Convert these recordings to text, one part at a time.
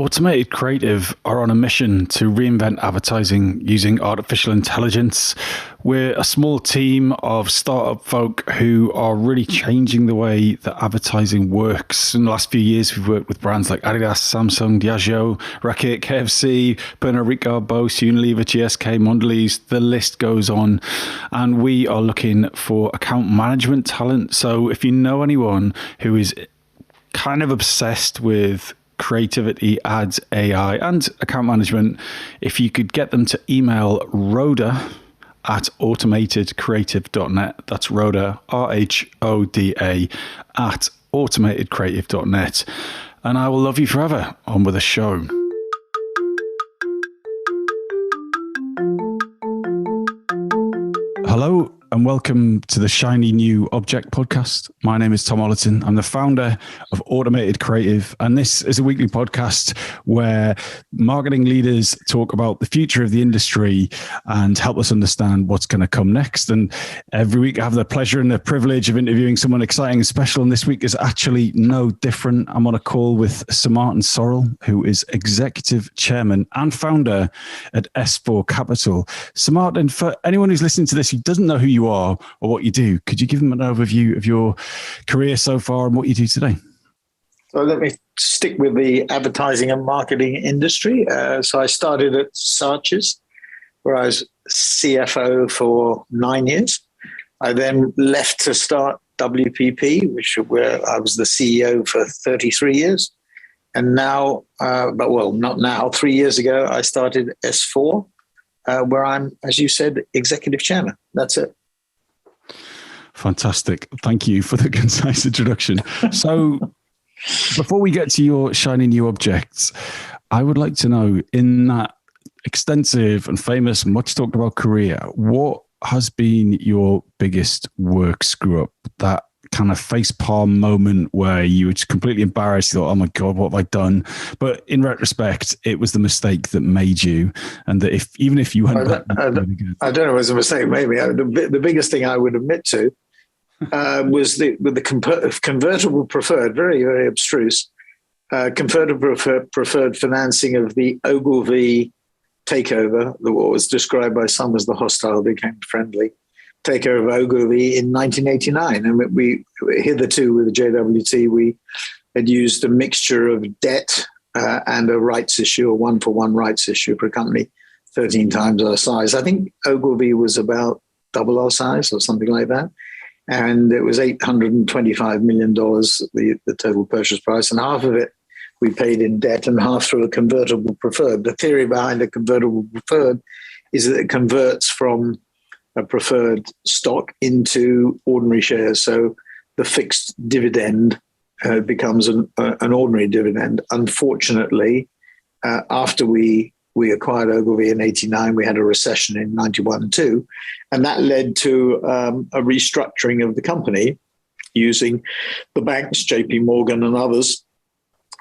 Automated Creative are on a mission to reinvent advertising using artificial intelligence. We're a small team of startup folk who are really changing the way that advertising works. In the last few years, we've worked with brands like Adidas, Samsung, Diageo, Reckitt, KFC, Pernod Ricard, Bose, Unilever, GSK, Mondelez, the list goes on. And we are looking for account management talent. So if you know anyone who is kind of obsessed with creativity, ads, AI, and account management, if you could get them to email Rhoda at automatedcreative.net. That's Rhoda, RHODA, at automatedcreative.net. And I will love you forever. On with the show. Hello and welcome to the Shiny New Object podcast. My name is Tom Ollerton. I'm the founder of Automated Creative, and this is a weekly podcast where marketing leaders talk about the future of the industry and help us understand what's going to come next. And every week I have the pleasure and the privilege of interviewing someone exciting and special, and this week is actually no different. I'm on a call with Sir Martin Sorrell, who is Executive Chairman and Founder at S4 Capital. Sir Martin, for anyone who's listening to this who doesn't know who you are or what you do, could you give them an overview of your career so far and what you do today? So let me stick with the advertising and marketing industry. So I started at Saatchi, where I was CFO for 9 years. I then left to start WPP, where I was the CEO for 33 years. And now, not now, 3 years ago, I started S4, where I'm, as you said, Executive Chairman. That's it. Fantastic. Thank you for the concise introduction. So before we get to your shiny new objects, I would like to know, in that extensive and famous, much talked about career, what has been your biggest work screw up? That kind of facepalm moment where you were just completely embarrassed, you thought, oh my God, what have I done? But in retrospect, it was the mistake that made you. And that even if you went back... I don't know if it was a mistake, maybe. The biggest thing I would admit to was the convertible preferred, very, very abstruse, convertible preferred financing of the Ogilvy takeover, what was described by some as the hostile became friendly takeover of Ogilvy in 1989. And we hitherto with the JWT, we had used a mixture of debt and a rights issue, a one-for-one rights issue for a company 13 times our size. I think Ogilvy was about double our size or something like that. And it was $825 million, the total purchase price. And half of it we paid in debt and half through a convertible preferred. The theory behind a convertible preferred is that it converts from a preferred stock into ordinary shares. So the fixed dividend becomes an ordinary dividend. Unfortunately, after we acquired Ogilvy in 89, we had a recession in 91 and 2, and that led to a restructuring of the company using the banks, JP Morgan and others.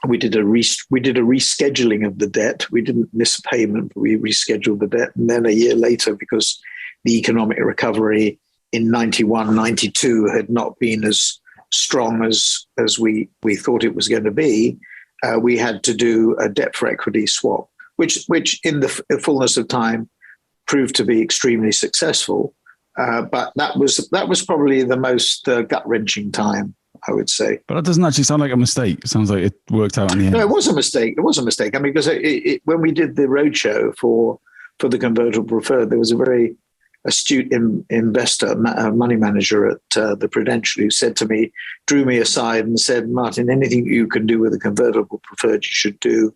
We did a rescheduling of the debt. We didn't miss payment, but we rescheduled the debt. And then a year later, because the economic recovery in 91, 92 had not been as strong as we thought it was going to be, we had to do a debt for equity swap, which in the fullness of time proved to be extremely successful. But that was probably the most gut-wrenching time, I would say. But that doesn't actually sound like a mistake. It sounds like it worked out in the end. No, it was a mistake. It was a mistake. I mean, because when we did the roadshow for the convertible preferred, there was a very astute investor, money manager at the Prudential, who said to me, drew me aside and said, Martin, anything you can do with a convertible preferred, you should do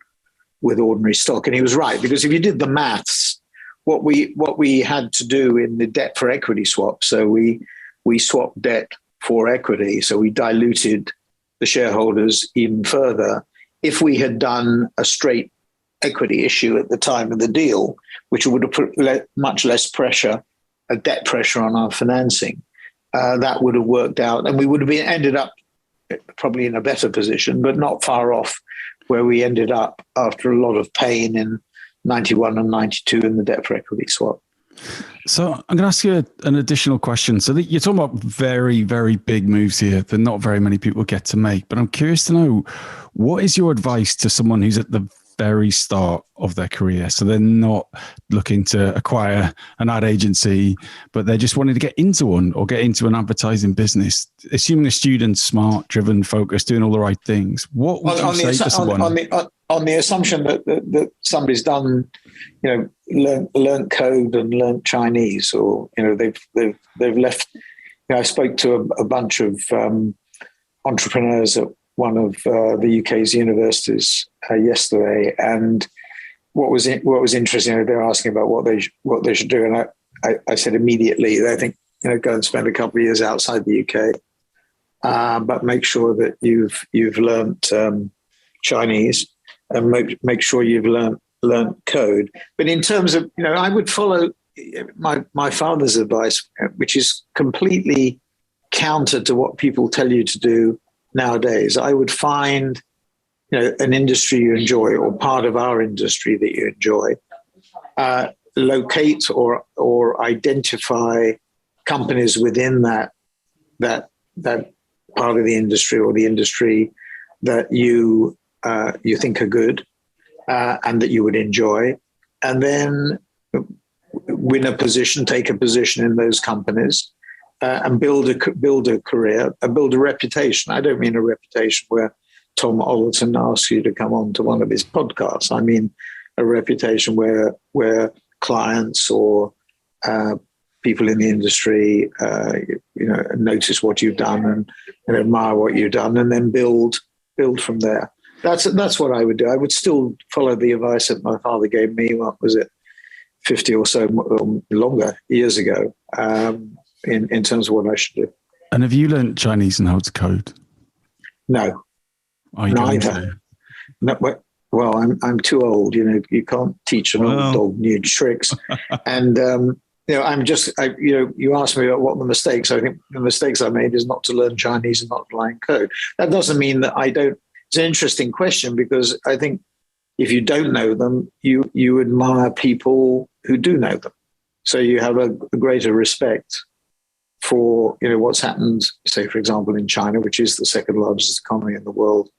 with ordinary stock. And he was right, because if you did the maths, what we had to do in the debt for equity swap, so we swapped debt for equity, so we diluted the shareholders even further. If we had done a straight equity issue at the time of the deal, which would have put much less pressure, a debt pressure on our financing, that would have worked out, and we would have ended up probably in a better position, but not far off where we ended up after a lot of pain in 91 and 92 in the debt for equity swap. So I'm going to ask you an additional question. So you're talking about very, very big moves here that not very many people get to make. But I'm curious to know, what is your advice to someone who's at the very start of their career. So they're not looking to acquire an ad agency, but they're just wanting to get into one or get into an advertising business. Assuming a student's smart, driven, focused, doing all the right things, what would you say to someone? On the assumption that somebody's done, learned code and learned Chinese, or they've left. I spoke to a bunch of entrepreneurs at one of the UK's universities yesterday, and what was interesting, they're asking about what they should do, and I said immediately, I think go and spend a couple of years outside the UK, but make sure that you've learnt Chinese, and make sure you've learnt code. But in terms of I would follow my father's advice, which is completely counter to what people tell you to do nowadays. I would find an industry you enjoy, or part of our industry that you enjoy, locate or identify companies within that part of the industry, or the industry that you think are good, and that you would enjoy, and then take a position in those companies, and build a career, and build a reputation. I don't mean a reputation where Tom Ollerton asks you to come on to one of his podcasts. I mean a reputation where clients or people in the industry notice what you've done and admire what you've done, and then build from there. That's what I would do. I would still follow the advice that my father gave me. What was it, 50 or so longer years ago, in terms of what I should do. And have you learned Chinese and how to code? No, are you neither. No, well, I'm too old. You can't teach an old dog new tricks. And you asked me about what the mistakes. I think the mistakes I made is not to learn Chinese and not to learn code. That doesn't mean that I don't. It's an interesting question, because I think if you don't know them, you admire people who do know them. So you have a greater respect for what's happened, say, for example, in China, which is the second largest economy in the world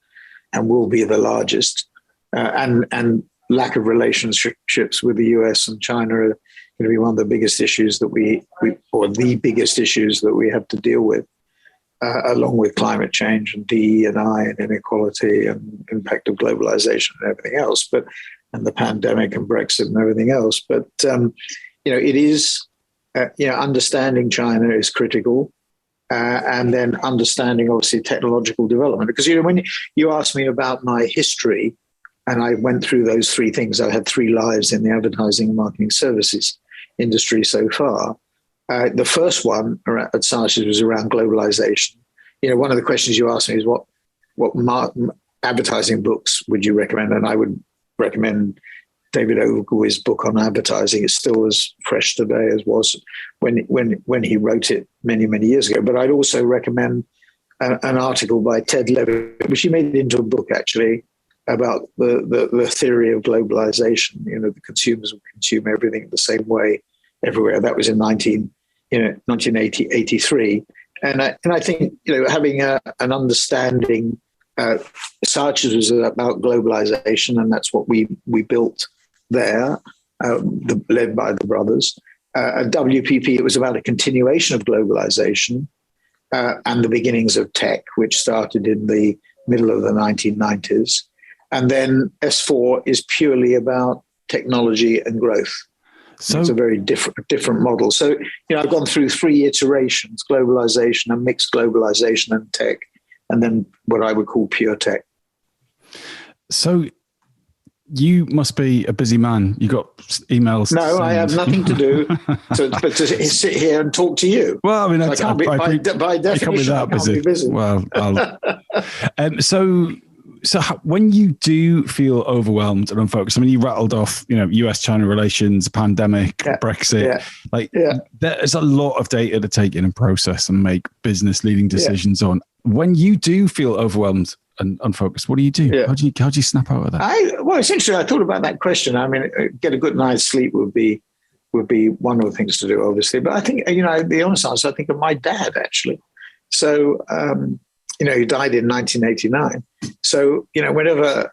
and will be the largest, and lack of relationships with the US and China are going to be one of the biggest issues that or the biggest issues that we have to deal with, along with climate change and DE&I and inequality and impact of globalization and everything else, and the pandemic and Brexit and everything else. But it is. Understanding China is critical, and then understanding, obviously, technological development. Because when you asked me about my history, and I went through those three things, I had 3 lives in the advertising and marketing services industry so far. The first one at Saatchi was around globalization. One of the questions you asked me is what advertising books would you recommend? And I would recommend David Ogilvy's book on advertising. It's still as fresh today as was when he wrote it many, many years ago. But I'd also recommend an article by Ted Levitt, which he made into a book, actually, about the theory of globalization. The consumers will consume everything the same way everywhere. That was in 1983. And I think, having an understanding, Saatchi was about globalization, and that's what we built there, led by the brothers. At WPP, it was about a continuation of globalization and the beginnings of tech, which started in the middle of the 1990s. And then S4 is purely about technology and growth. So it's a very different model. So, I've gone through 3 iterations: globalization and mixed globalization and tech, and then what I would call pure tech. So you must be a busy man. You got emails. No, I have nothing to do but to sit here and talk to you. Well, I mean, by definition, I can't be busy. Well, so when you do feel overwhelmed and unfocused, I mean, you rattled off, US-China relations, pandemic, Brexit. There's a lot of data to take in and process and make business leading decisions on. When you do feel overwhelmed and unfocused, what do you do? Yeah. How do you snap out of that? Well, it's interesting. I thought about that question. I mean, get a good night's sleep would be one of the things to do, obviously. But I think, the honest answer, I think of my dad, actually. So he died in 1989. So, whenever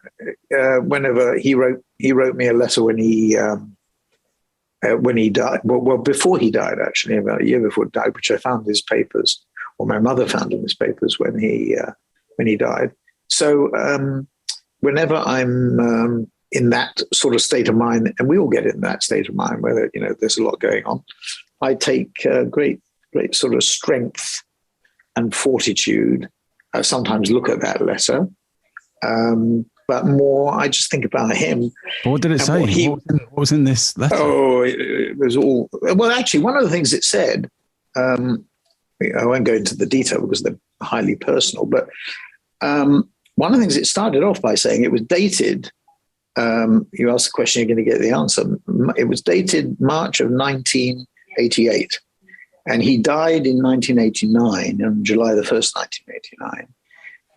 he wrote me a letter when he died, well, before he died, actually, about a year before he died, which I found in his papers, or my mother found in his papers when he died. So, whenever I'm in that sort of state of mind, and we all get in that state of mind where there's a lot going on, I take great sort of strength and fortitude. I sometimes look at that letter, but more I just think about him. But what did it say? What was in this letter? Oh, it was all. Well, actually, one of the things it said, I won't go into the detail because they're highly personal, but one of the things it started off by saying, it was dated. You asked the question, you're going to get the answer. It was dated March of 1988. And he died in 1989, on July the 1st, 1989.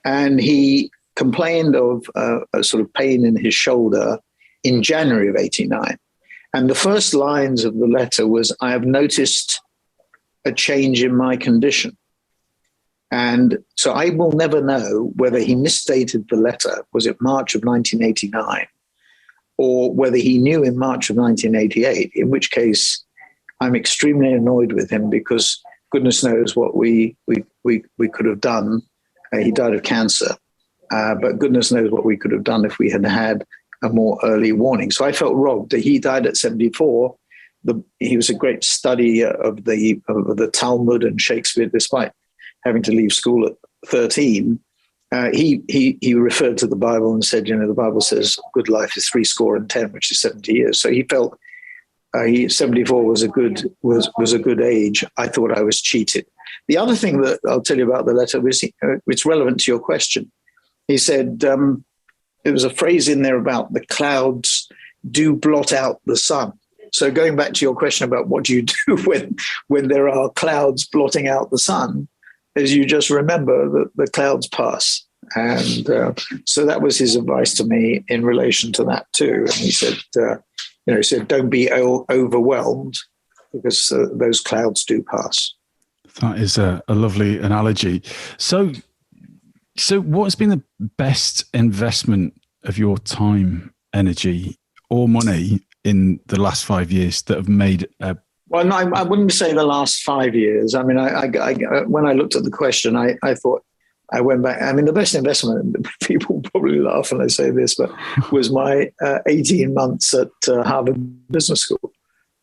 And he complained of a sort of pain in his shoulder in January of 89. And the first lines of the letter was, "I have noticed a change in my condition." And so I will never know whether he misstated the letter, was it March of 1989, or whether he knew in March of 1988, in which case I'm extremely annoyed with him, because goodness knows what we could have done. He died of cancer, but goodness knows what we could have done if we had had a more early warning. So I felt robbed. He died at 74. He was a great study of the Talmud and Shakespeare, despite having to leave school at 13. He referred to the Bible and said, the Bible says good life is 70, which is 70 years. So he felt 74 was a good age. I thought I was cheated. The other thing that I'll tell you about the letter was, it's relevant to your question. He said there was a phrase in there about the clouds do blot out the sun. So going back to your question about what do you do when there are clouds blotting out the sun, is you just remember that the clouds pass. And so that was his advice to me in relation to that too. And he said, he said, don't be overwhelmed, because those clouds do pass. That is a lovely analogy. So what has been the best investment of your time, energy, or money in the last 5 years that have made a... Well, no, I wouldn't say the last 5 years. I mean, I when I looked at the question, I thought, I went back. I mean, the best investment, people probably laugh when I say this, but was my 18 months at Harvard Business School.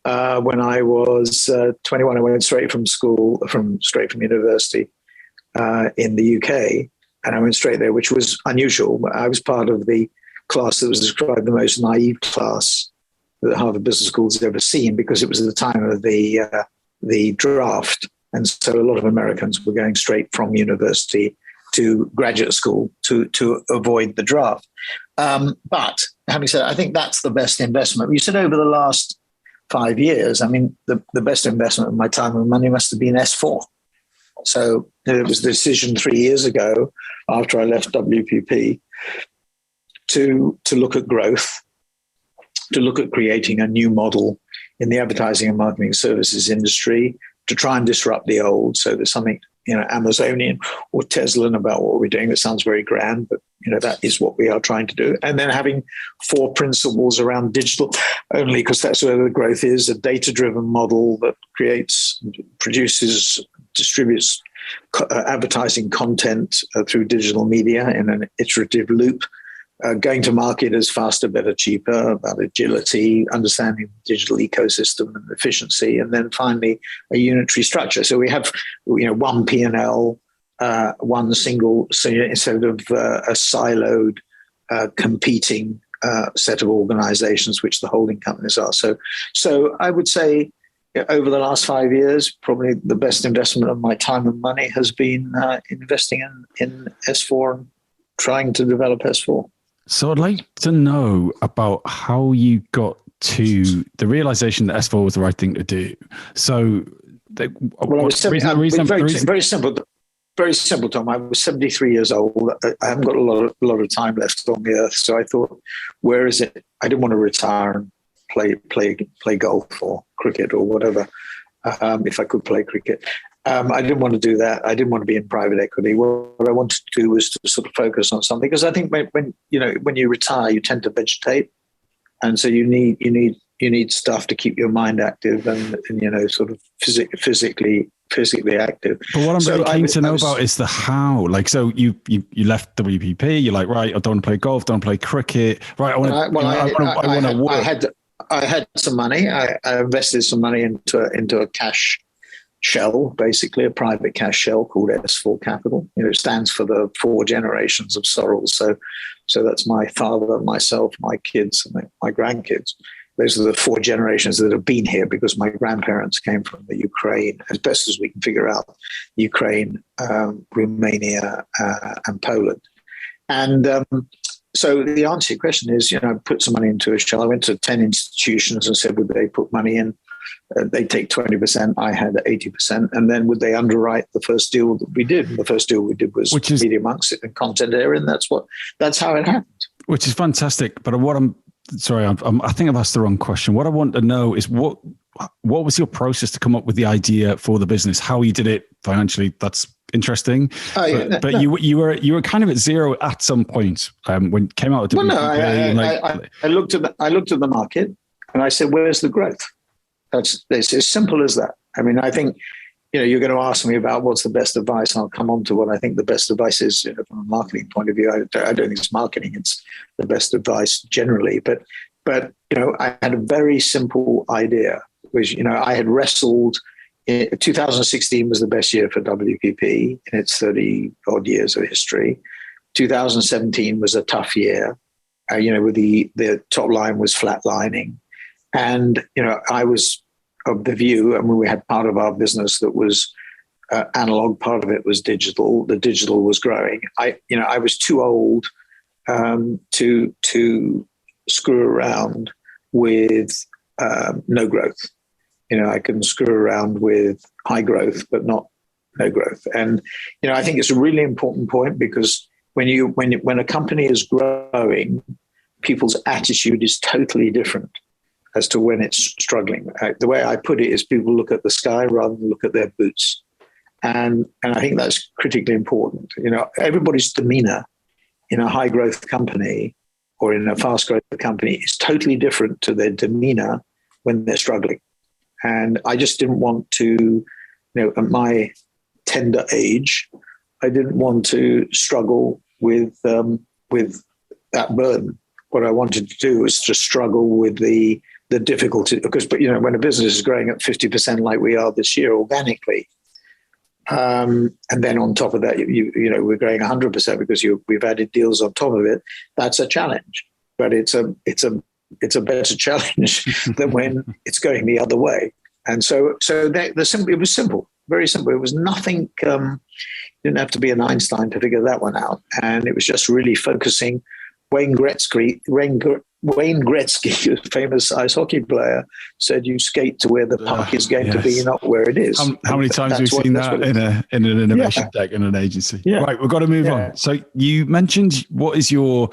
When I was 21, I went straight from university in the UK, and I went straight there, which was unusual. I was part of the class that was described the most naive class that Harvard Business School has ever seen, because it was at the time of the draft, and so a lot of Americans were going straight from university to graduate school to avoid the draft. But having said that, I think that's the best investment. You said over the last 5 years, I mean, the best investment of my time and money must have been S4. So it was the decision 3 years ago, after I left WPP, to look at growth, to look at creating a new model in the advertising and marketing services industry, to try and disrupt the old. So there's something, Amazonian or Teslan about what we're doing. That sounds very grand, but that is what we are trying to do. And then having 4 principles around digital only, because that's where the growth is: a data-driven model that produces, distributes advertising content through digital media in an iterative loop. Going to market as faster, better, cheaper, about agility, understanding the digital ecosystem and efficiency, and then finally a unitary structure. So we have, one P&L, one single, instead of a siloed, competing set of organizations, which the holding companies are. So I would say over the last 5 years, probably the best investment of my time and money has been investing in S4 and trying to develop S4. So I'd like to know about how you got to the realization that S4 was the right thing to do. So, very simple. Very simple, Tom. I was 73 years old. I haven't got a lot of time left on the earth. So I thought, where is it? I didn't want to retire and play golf or cricket or whatever, if I could play cricket. I didn't want to do that. I didn't want to be in private equity. What I wanted to do was to sort of focus on something, because I think when you retire, you tend to vegetate, and so you need stuff to keep your mind active and sort of physically active. But what I'm really keen to know about is the how. Like, so you left WPP. You're like, right, I don't want to play golf, don't play cricket. Right, I want to work. I had some money. I invested some money into a cash shell, basically a private cash shell called S4 Capital. It stands for the 4 generations of Sorrell. So that's my father, myself, my kids, and my grandkids. Those are the 4 generations that have been here, because my grandparents came from the Ukraine, as best as we can figure out, Ukraine, Romania, and Poland. And so the answer to your question is, I put some money into a shell. I went to 10 institutions and said, would they put money in? They take 20%. I had 80%. And then would they underwrite the first deal that we did? And the first deal we did was Media Monks and Content Area. And that's how it happened. Which is fantastic. But I think I've asked the wrong question. What I want to know is what was your process to come up with the idea for the business? How you did it financially? That's interesting. But you were kind of at zero at some point when it came out of WPP. Well, I looked at the market and I said, where's the growth? It's as simple as that. I mean, I think, you're going to ask me about what's the best advice, and I'll come on to what I think the best advice is from a marketing point of view. I don't think it's marketing; it's the best advice generally. But I had a very simple idea, which I had wrestled. 2016 was the best year for WPP in its 30 odd years of history. 2017 was a tough year. With the top line was flatlining, and I was of the view, and we had part of our business that was analog, part of it was digital. The digital was growing. I was too old to screw around with no growth. I can screw around with high growth, but not no growth. And I think it's a really important point, because when a company is growing, people's attitude is totally different as to when it's struggling. The way I put it is, people look at the sky rather than look at their boots. And I think that's critically important. Everybody's demeanor in a high growth company or in a fast growth company is totally different to their demeanor when they're struggling. And I just didn't want to, at my tender age, I didn't want to struggle with that burden. What I wanted to do was to struggle with the difficulty, because when a business is growing at 50% like we are this year organically, and then on top of that, we're growing 100% because we've added deals on top of it. That's a challenge, but it's a better challenge than when it's going the other way. And so it was simple, very simple. It was nothing. Didn't have to be an Einstein to figure that one out, and it was just really focusing. Wayne Gretzky, a famous ice hockey player, said, "You skate to where the puck is going to be, not where it is." How many times have we seen that in an innovation deck in an agency? Yeah. Right, we've got to move on. So you mentioned, what is your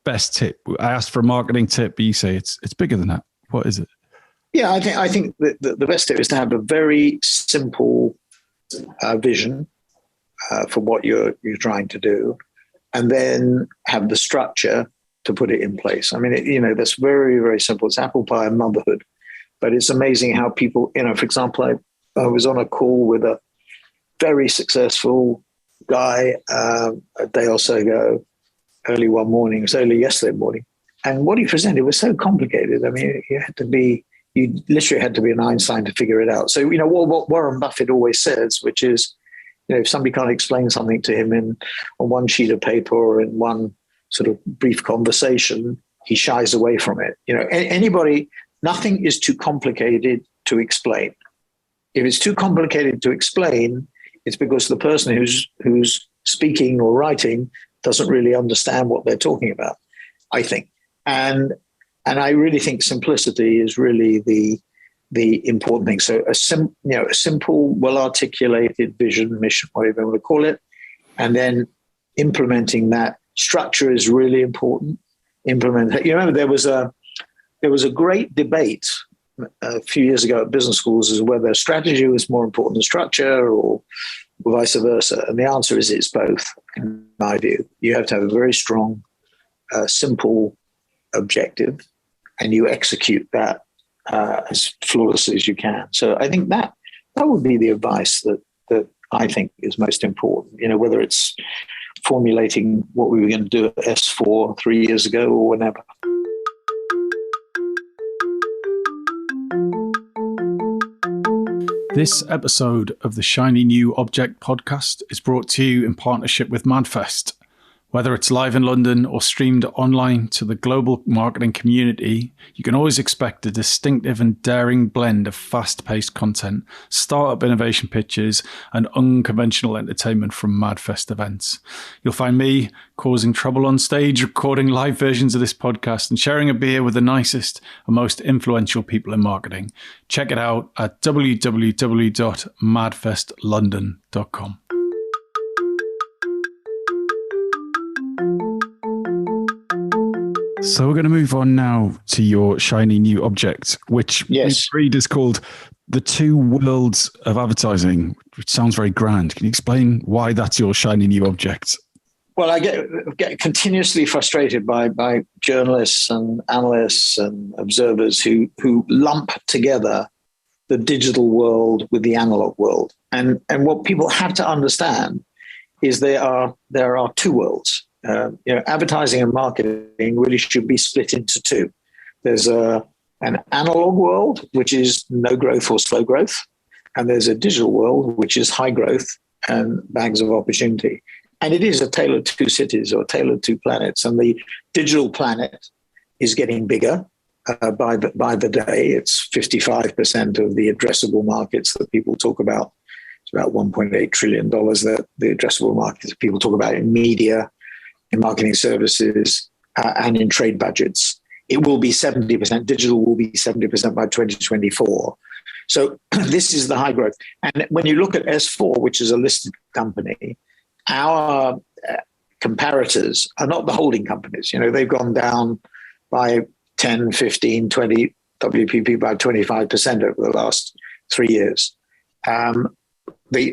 best tip? I asked for a marketing tip, but you say it's bigger than that. What is it? Yeah, I think the best tip is to have a very simple vision for what you're trying to do, and then have the structure to put it in place. I mean, that's very, very simple. It's apple pie and motherhood, but it's amazing how people, for example, I was on a call with a very successful guy a day or so ago, early one morning. It was early yesterday morning. And what he presented was so complicated. I mean, you literally had to be an Einstein to figure it out. So, what Warren Buffett always says, which is, if somebody can't explain something to him on one sheet of paper or in one sort of brief conversation, he shies away from it. Nothing is too complicated to explain. If it's too complicated to explain, it's because the person who's speaking or writing doesn't really understand what they're talking about, I think. And I really think simplicity is really the important thing. So a simple, well-articulated vision, mission, whatever you want to call it, and then implementing that. Structure is really important. Remember, there was a great debate a few years ago at business schools is whether strategy was more important than structure or vice versa. And the answer is it's both, in my view. You have to have a very strong, simple objective, and you execute that as flawlessly as you can. So I think that would be the advice that I think is most important. You know, whether it's formulating what we were going to do at S4 3 years ago or whenever. This episode of the Shiny New Object podcast is brought to you in partnership with Manifest. Whether it's live in London or streamed online to the global marketing community, you can always expect a distinctive and daring blend of fast-paced content, startup innovation pitches, and unconventional entertainment from Manifest events. You'll find me causing trouble on stage, recording live versions of this podcast, and sharing a beer with the nicest and most influential people in marketing. Check it out at www.madfestlondon.com. So we're going to move on now to your shiny new object, which yes, read is called The Two Worlds of Advertising, which sounds very grand. Can you explain why that's your shiny new object? Well, I get continuously frustrated by journalists and analysts and observers who lump together the digital world with the analog world. And what people have to understand is there are two worlds. Advertising and marketing really should be split into two. There's an analog world, which is no growth or slow growth, and there's a digital world, which is high growth and bags of opportunity. And it is a tale of two cities or a tale of two planets. And the digital planet is getting bigger by the day. It's 55% of the addressable markets that people talk about. It's about $1.8 trillion that the addressable markets people talk about in media, in marketing services, and in trade budgets. It will be 70%. Digital will be 70% by 2024. So this is the high growth. And when you look at S4, which is a listed company, our comparators are not the holding companies. You know, they've gone down by 10, 15, 20, WPP by 25% over the last 3 years.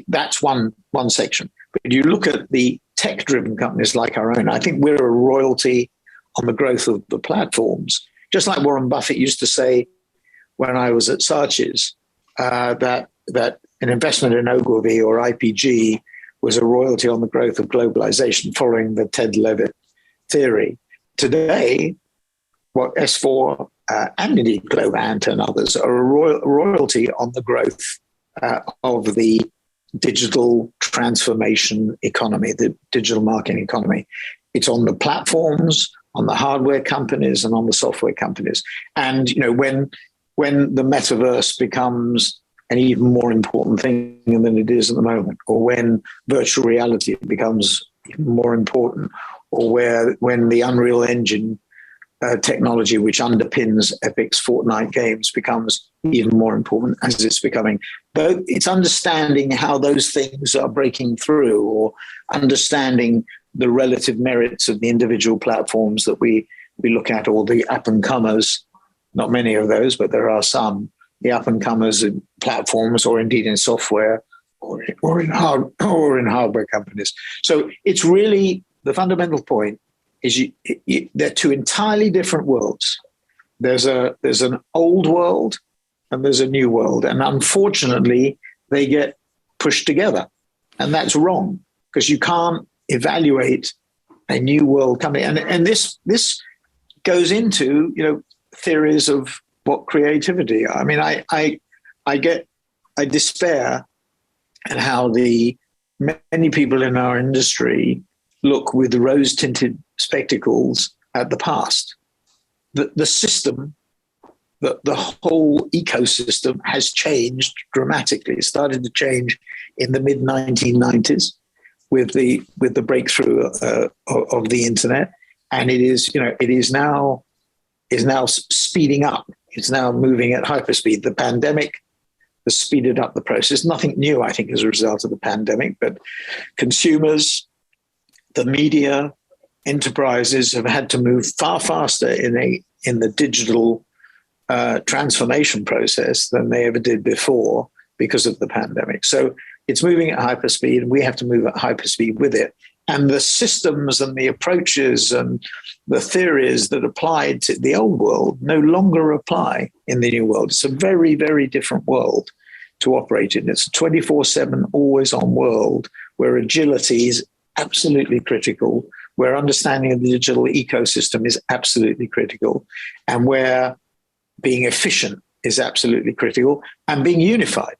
That's one section. But you look at the tech-driven companies like our own, I think we're a royalty on the growth of the platforms. Just like Warren Buffett used to say when I was at Saatchi's, that an investment in Ogilvy or IPG was a royalty on the growth of globalization following the Ted Levitt theory. Today, what S4 and indeed Globant and others are a royalty on the growth of the digital transformation economy, the digital marketing economy. It's on the platforms, on the hardware companies, and on the software companies. And when the metaverse becomes an even more important thing than it is at the moment, or when virtual reality becomes even more important, or when the Unreal Engine technology, which underpins Epic's Fortnite games, becomes even more important as it's becoming. Though it's understanding how those things are breaking through, or understanding the relative merits of the individual platforms that we look at, or the up-and-comers, not many of those, but there are some, the up-and-comers in platforms, or indeed in software, or in hardware companies. So it's really, the fundamental point is they're two entirely different worlds. There's an old world and there's a new world. And unfortunately, they get pushed together. And that's wrong, because you can't evaluate a new world coming. And this goes into, theories of what creativity. I mean, I despair at how many people in our industry look with rose-tinted spectacles at the past. The system, the whole ecosystem has changed dramatically. It started to change in the mid-1990s with the breakthrough of the internet, and it is now speeding up. It's now moving at hyperspeed. The pandemic has speeded up the process. Nothing new, I think, as a result of the pandemic, but consumers, the media, enterprises have had to move far faster in the digital transformation process than they ever did before because of the pandemic. So it's moving at hyperspeed, and we have to move at hyperspeed with it. And the systems and the approaches and the theories that applied to the old world no longer apply in the new world. It's a very, very different world to operate in. It's a 24/7, always-on world where agility is absolutely critical, where understanding of the digital ecosystem is absolutely critical, and where being efficient is absolutely critical, and being unified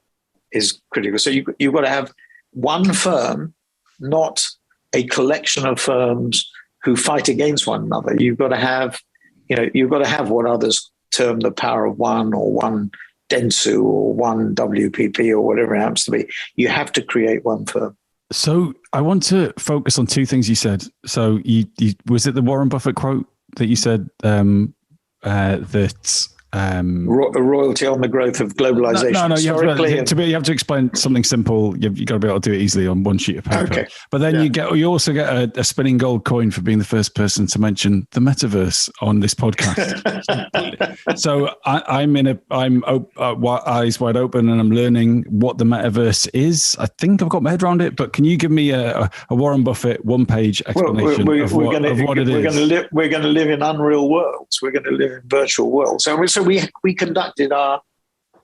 is critical. So you've got to have one firm, not a collection of firms who fight against one another. You've got to have what others term the power of one, or one Dentsu, or one WPP, or whatever it happens to be. You have to create one firm. So I want to focus on two things you said. So you was it the Warren Buffett quote that you said that a royalty on the growth of globalization. No, you have to explain something simple. You've got to be able to do it easily on one sheet of paper. Okay. But then you also get a spinning gold coin for being the first person to mention the metaverse on this podcast. So I'm eyes wide open, and I'm learning what the metaverse is. I think I've got my head around it, but can you give me a Warren Buffett one-page explanation of what it is? We're going to live in unreal worlds. We're going to live in virtual worlds. So we conducted our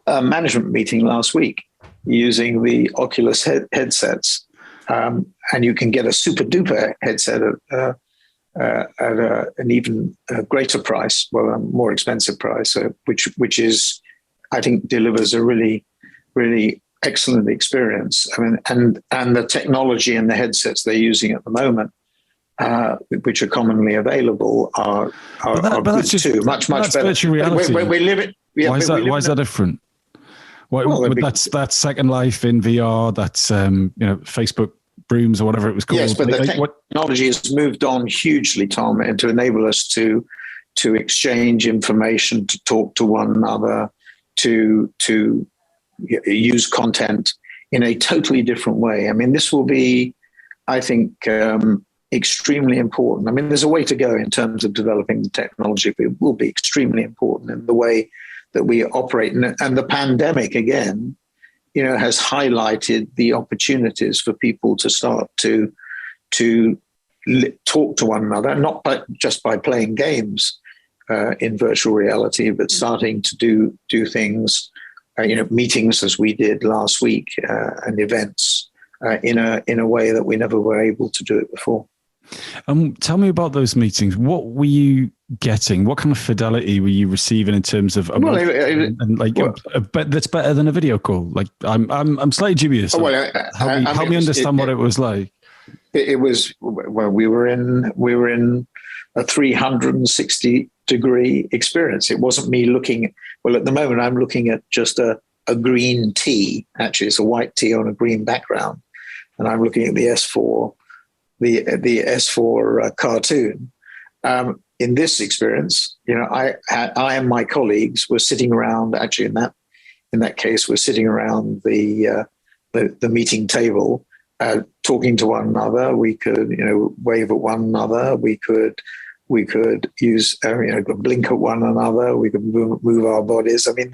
management meeting last week using the Oculus headsets, and you can get a super duper headset at an even greater price, well, a more expensive price, which is, I think, delivers a really, really excellent experience. I mean, and the technology and the headsets they're using at the moment, which are commonly available, are good too. Much better. Virtual reality. We live it. Why is that different? That's Second Life in VR. That's Facebook Rooms or whatever it was called. Yes, but the technology has moved on hugely, Tom, and to enable us to exchange information, to talk to one another, to use content in a totally different way. I mean, this will be, I think, extremely important. I mean, there's a way to go in terms of developing the technology, but it will be extremely important in the way that we operate. And the pandemic, again, has highlighted the opportunities for people to start to talk to one another, not just by playing games in virtual reality, but starting to do things, meetings as we did last week, and events in a way that we never were able to do it before. Tell me about those meetings. What were you getting? What kind of fidelity were you receiving in terms of that's better than a video call? Like I'm slightly dubious. Help me understand what it was like. It was, well, we were in a 360-degree experience. It wasn't me looking. Well, at the moment, I'm looking at just a green T. Actually, it's a white T on a green background, and I'm looking at the S4. The S4 cartoon. In this experience, I and my colleagues were sitting around. Actually, in that case, we're sitting around the meeting table, talking to one another. We could, wave at one another. We could use, blink at one another. We could move our bodies. I mean,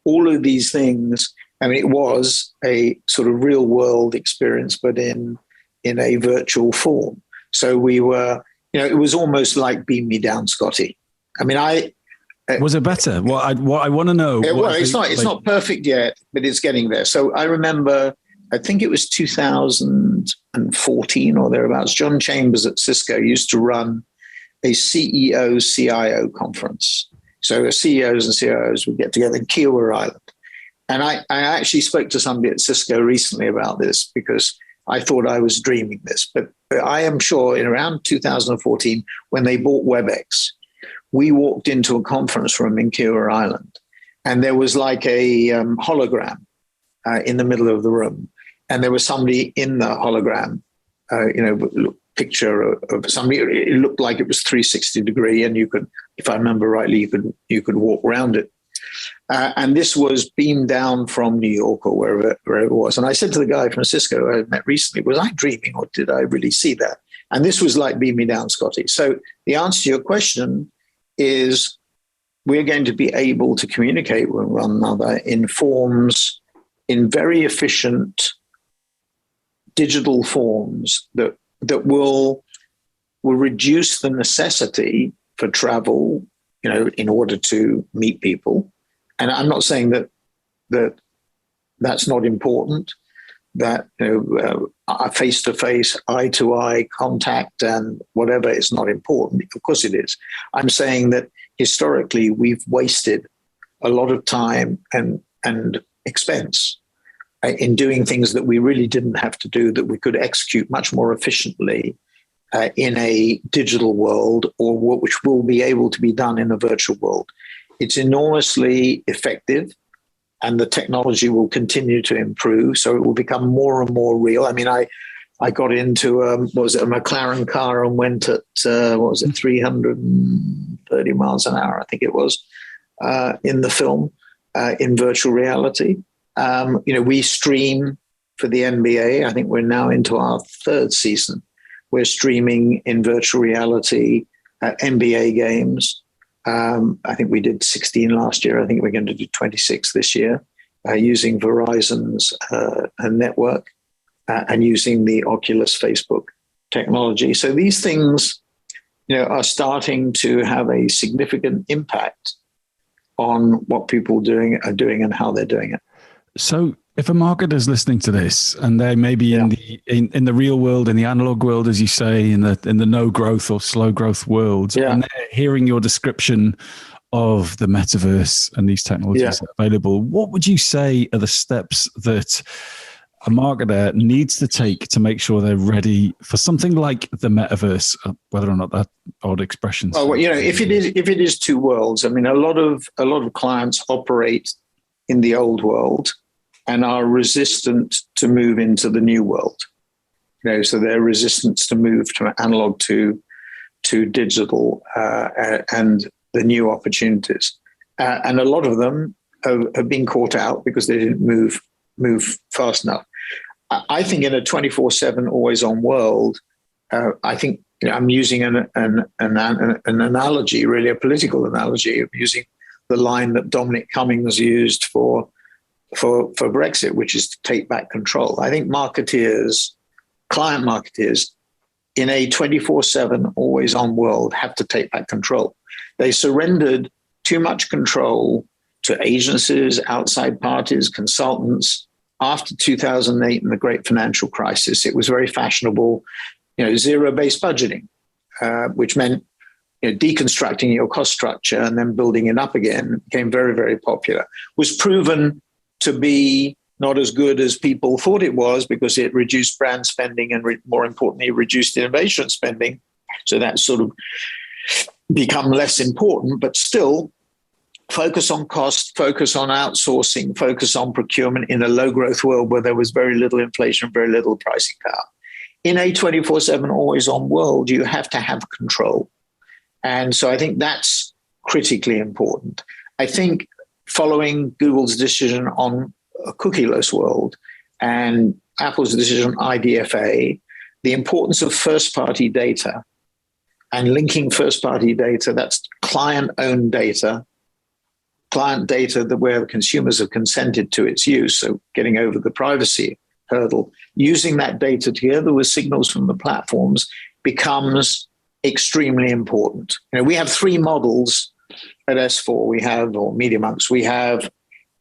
all of these things. I mean, it was a sort of real world experience, but in a virtual form. So we were, it was almost like Beam Me Down, Scotty. I mean, was it better? What I want to know. It's not perfect yet, but it's getting there. So I remember, I think it was 2014 or thereabouts, John Chambers at Cisco used to run a CEO-CIO conference. So CEOs and CIOs would get together in Kiowa Island. And I actually spoke to somebody at Cisco recently about this, because I thought I was dreaming this, but I am sure in around 2014, when they bought WebEx, we walked into a conference room in Kiowa Island, and there was like a hologram in the middle of the room, and there was somebody in the hologram, picture of somebody. It looked like it was 360 degree, and you could, if I remember rightly, you could walk around it. And this was beamed down from New York or wherever it was. And I said to the guy from Cisco I met recently, was I dreaming or did I really see that? And this was like Beam Me Down, Scotty. So the answer to your question is we're going to be able to communicate with one another in forms, in very efficient digital forms that will reduce the necessity for travel, in order to meet people. And I'm not saying that's not important, that face-to-face, eye-to-eye contact and whatever is not important. Of course it is. I'm saying that historically we've wasted a lot of time and expense in doing things that we really didn't have to do, that we could execute much more efficiently in a digital world, or which will be able to be done in a virtual world. It's enormously effective, and the technology will continue to improve. So it will become more and more real. I mean, I got into a McLaren car and went at 330 miles an hour, I think it was, in the film, in virtual reality. We stream for the NBA. I think we're now into our third season. We're streaming in virtual reality NBA games. I think we did 16 last year. I think we're going to do 26 this year, using Verizon's network and using the Oculus Facebook technology. So these things, are starting to have a significant impact on what people are doing and how they're doing it. So if a marketer is listening to this and they may be in the real world, in the analog world, as you say, in the no growth or slow growth world, and they're hearing your description of the metaverse and these technologies available, what would you say are the steps that a marketer needs to take to make sure they're ready for something like the metaverse, whether or not that odd expression? Well, if it is two worlds, I mean, a lot of clients operate in the old world and are resistant to move into the new world. So they're resistant to move from analog to digital and the new opportunities. And a lot of them have been caught out because they didn't move fast enough. I think in a 24/7 always on world, I think I'm using an analogy, really a political analogy, of using the line that Dominic Cummings used for Brexit, which is to take back control. I think client marketeers in a 24/7 always on world have to take back control. They surrendered too much control to agencies, outside parties, consultants. After 2008 and the great financial crisis, it was very fashionable, zero-based budgeting, which meant deconstructing your cost structure and then building it up again. Became very, very popular. Was proven to be not as good as people thought it was, because it reduced brand spending and more importantly, reduced innovation spending. So that's sort of become less important, but still focus on cost, focus on outsourcing, focus on procurement in a low growth world where there was very little inflation, very little pricing power. In a 24/7 always on world, you have to have control. And so I think that's critically important. I think following Google's decision on a cookieless world and Apple's decision on IDFA, the importance of first-party data and linking first-party data, that's client-owned data, client data that where consumers have consented to its use, so getting over the privacy hurdle, using that data together with signals from the platforms becomes extremely important. We have three models at S4. We have, or MediaMonks, we have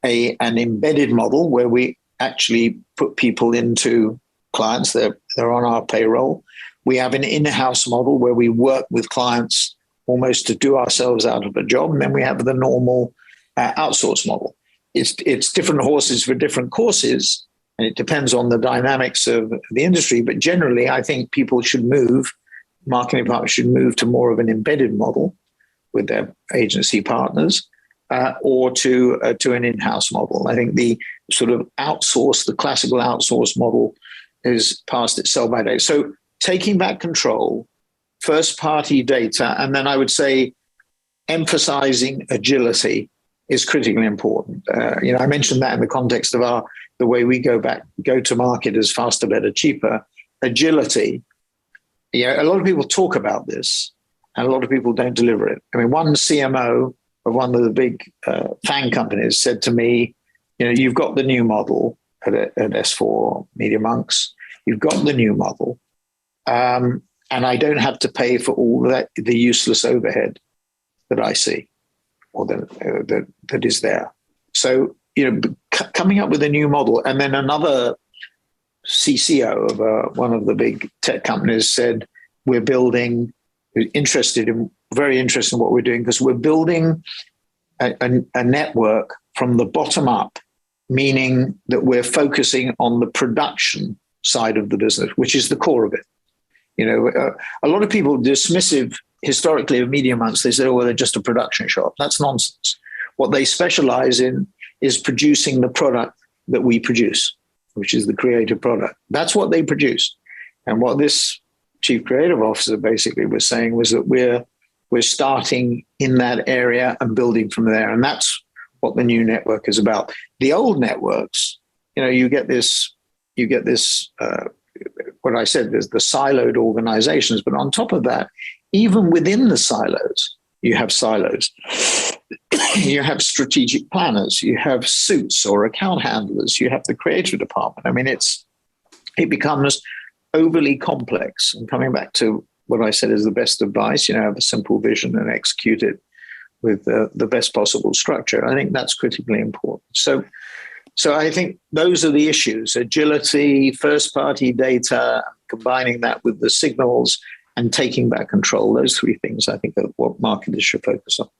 an embedded model where we actually put people into clients. They're on our payroll. We have an in-house model where we work with clients almost to do ourselves out of a job. And then we have the normal outsource model. It's different horses for different courses, and it depends on the dynamics of the industry. But generally, I think marketing departments should move to more of an embedded model with their agency partners, or to an in-house model. I think the sort of the classical outsource model is past its sell-by date. So taking back control, first-party data, and then I would say emphasizing agility is critically important. I mentioned that in the context of the way we go to market as faster, better, cheaper. Agility. A lot of people talk about this, and a lot of people don't deliver it. I mean, one CMO one of the big FANG companies said to me, you've got the new model at S4 Media Monks. You've got the new model. And I don't have to pay for all the useless overhead that I see or that is there. So, coming up with a new model. And then another CCO of one of the big tech companies said, we're building, very interested in what we're doing, because we're building a network from the bottom up, meaning that we're focusing on the production side of the business, which is the core of it. A lot of people dismissive historically of Media Monks. They say, oh, well, they're just a production shop. That's nonsense. What they specialize in is producing the product that we produce, which is the creative product. That's what they produce. And what this chief creative officer basically was saying was that we're starting in that area and building from there. And that's what the new network is about. The old networks, you get this, what I said, there's the siloed organizations, but on top of that, even within the silos, you have silos. You have strategic planners, you have suits or account handlers, you have the creative department. I mean, it becomes overly complex. And coming back to what I said is the best advice, have a simple vision and execute it with the best possible structure. I think that's critically important. So I think those are the issues: agility, first-party data, combining that with the signals and taking back control. Those three things, I think, are what marketers should focus on.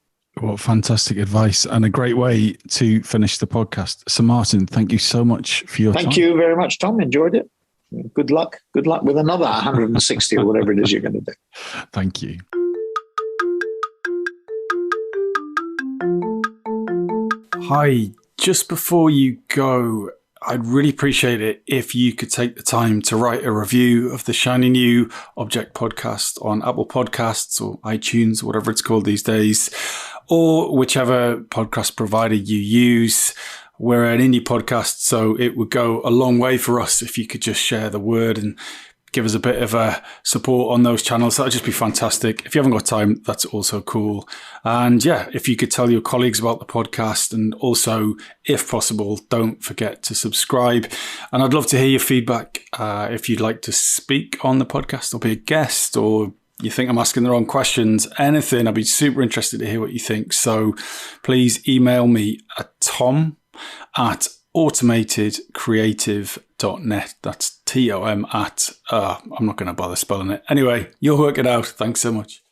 Well, fantastic advice and a great way to finish the podcast. So, Martin, thank you so much for your time. Thank you very much, Tom. Enjoyed it. Good luck. Good luck with another 160 or whatever it is you're going to do. Thank you. Hi. Just before you go, I'd really appreciate it if you could take the time to write a review of the shiny new Object podcast on Apple Podcasts or iTunes, whatever it's called these days, or whichever podcast provider you use. We're an indie podcast, so it would go a long way for us if you could just share the word and give us a bit of a support on those channels. That'd just be fantastic. If you haven't got time, that's also cool. And yeah, if you could tell your colleagues about the podcast, and also, if possible, don't forget to subscribe. And I'd love to hear your feedback. If you'd like to speak on the podcast or be a guest, or you think I'm asking the wrong questions, anything, I'd be super interested to hear what you think. So please email me at tom@automatedcreative.net. That's TOM at, I'm not going to bother spelling it. Anyway, you'll work it out. Thanks so much.